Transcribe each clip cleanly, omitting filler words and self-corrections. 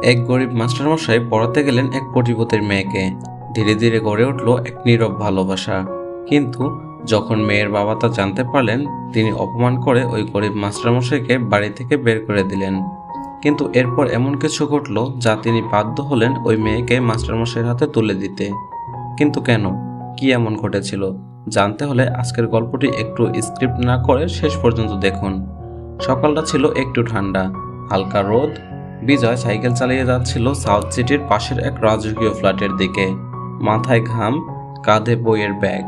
এক গরিব মাস্টারমশাই পড়াতে গেলেন এক কোটিপতির মেয়েকে। ধীরে ধীরে গড়ে উঠল এক নীরব ভালোবাসা। কিন্তু যখন মেয়ের বাবা তা জানতে পারলেন, তিনি অপমান করে ওই গরিব মাস্টারমশাইকে বাড়ি থেকে বের করে দিলেন। কিন্তু এরপর এমন কিছু ঘটল যা তিনি বাধ্য হলেন ওই মেয়েকে মাস্টারমশাইয়ের হাতে তুলে দিতে। কিন্তু কেন, কি এমন ঘটেছিল জানতে হলে আজকের গল্পটি একটু স্ক্রিপ্ট না করে শেষ পর্যন্ত দেখুন। সকালটা ছিল একটু ঠান্ডা, হালকা রোদ। বিজয় সাইকেল চালিয়ে যাচ্ছিল সাউথ সিটির পাশের এক রাজকীয় ফ্ল্যাটের দিকে। মাথায় ঘাম, কাঁধে বইয়ের ব্যাগ।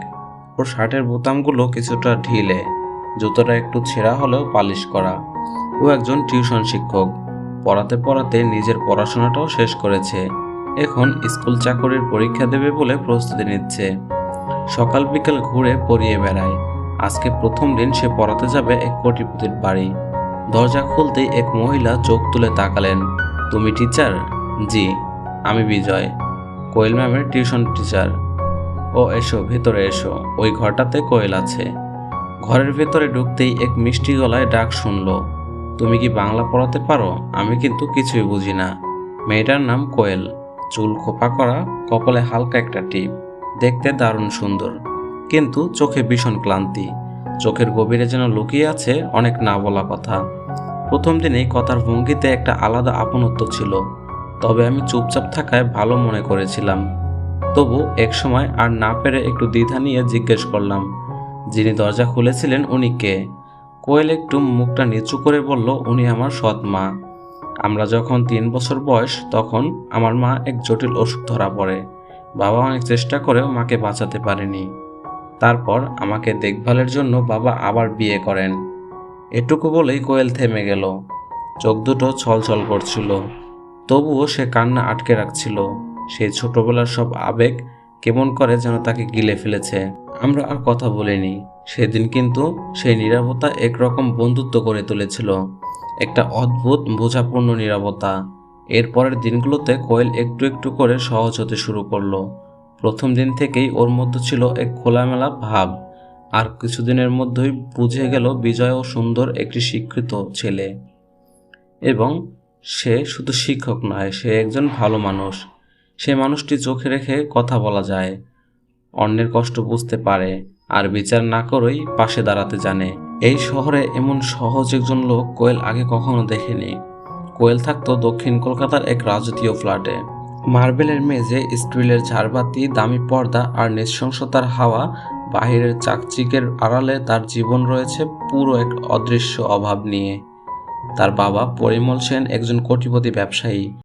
ওর শার্টের বোতামগুলো কিছুটা ঢিলে, জুতোটা একটু ছেঁড়া হলেও পালিশ করা। ও একজন টিউশন শিক্ষক, পড়াতে পড়াতে নিজের পড়াশোনাটাও শেষ করেছে। এখন স্কুল চাকরির পরীক্ষা দেবে বলে প্রস্তুতি নিচ্ছে। সকাল বিকেল ঘুরে পড়িয়ে বেড়ায়। আজকে প্রথম দিন সে পড়াতে যাবে এক কোটিপতির বাড়ি। দরজা খুলতেই এক মহিলা চোখ তুলে তাকালেন। তুমি টিচার? জি, আমি বিজয়, কোয়েল ম্যামের টিউশন টিচার। ও এসো, ভেতরে এসো, ওই ঘরটাতে কোয়েল আছে। ঘরের ভেতরে ঢুকতেই এক মিষ্টি গলায় ডাক শুনল। তুমি কি বাংলা পড়াতে পারো? আমি কিন্তু কিছুই বুঝি না। মেয়েটার নাম কোয়েল, চুল খোপা করা, কপালে হালকা একটা টিপ, দেখতে দারুণ সুন্দর। কিন্তু চোখে ভীষণ ক্লান্তি, চোখের গভীরে যেন লুকিয়ে আছে অনেক না বলা কথা। প্রথম দিনেই কথার ভঙ্গিতে একটা আলাদা আপনত্ব ছিল, তবে আমি চুপচাপ থাকায় ভালো মনে করেছিলাম। তবু একসময় আর না পেরে একটু দ্বিধা নিয়ে জিজ্ঞেস করলাম, যিনি দরজা খুলেছিলেন উনি কে? কোয়েল একটু মুখটা নিচু করে বলল, উনি আমার সৎ মা। আমরা যখন 3 বছর বয়স, তখন আমার মা এক জটিল অসুখ ধরা পড়ে। বাবা অনেক চেষ্টা করেও মাকে বাঁচাতে পারেনি। তারপর আমাকে দেখভালের জন্য বাবা আবার বিয়ে করেন। এটুকু বলেই কোয়েল থেমে গেল। চোখ দুটো ছলছল করছিল, তবুও সে কান্না আটকে রাখছিল। সেই ছোটবেলার সব আবেগ কেমন করে যেন তাকে গিলে ফেলেছে। আমরা আর কথা বলিনি সেদিন, কিন্তু সেই নীরবতা একরকম বন্ধুত্ব করে তুলেছিল, একটা অদ্ভুত বোঝাপূর্ণ নীরবতা। এরপরের দিনগুলোতে কোয়েল একটু একটু করে সহজ হতে শুরু করলো। প্রথম দিন থেকেই ওর মধ্যে ছিল এক খোলামেলা ভাব। আর কিছুদিনের মধ্যেই বুঝে গেল বিজয় ও সুন্দর একটি শিক্ষিত ছেলে, এবং সে শুধু শিক্ষক নয়, সে একজন ভালো মানুষ। সে মানুষটি চোখে রেখে কথা বলা যায়, অন্যের কষ্ট বুঝতে পারে, আর বিচার না করেই পাশে দাঁড়াতে জানে। এই শহরে এমন সহজ একজন লোক কোয়েল আগে কখনো দেখেনি। কোয়েল থাকতো দক্ষিণ কলকাতার এক রাজকীয় ফ্ল্যাটে। মার্বেলের মেঝে, স্টিলের ঝাড়বাতি, দামি পর্দা আর নৃশংসতার হাওয়া। বাহিরের চাকচিকের আড়ালে তার জীবন রয়েছে পুরো এক অদৃশ্য অভাব নিয়ে। তার বাবা পরিমল সেন একজন কোটিপতি ব্যবসায়ী।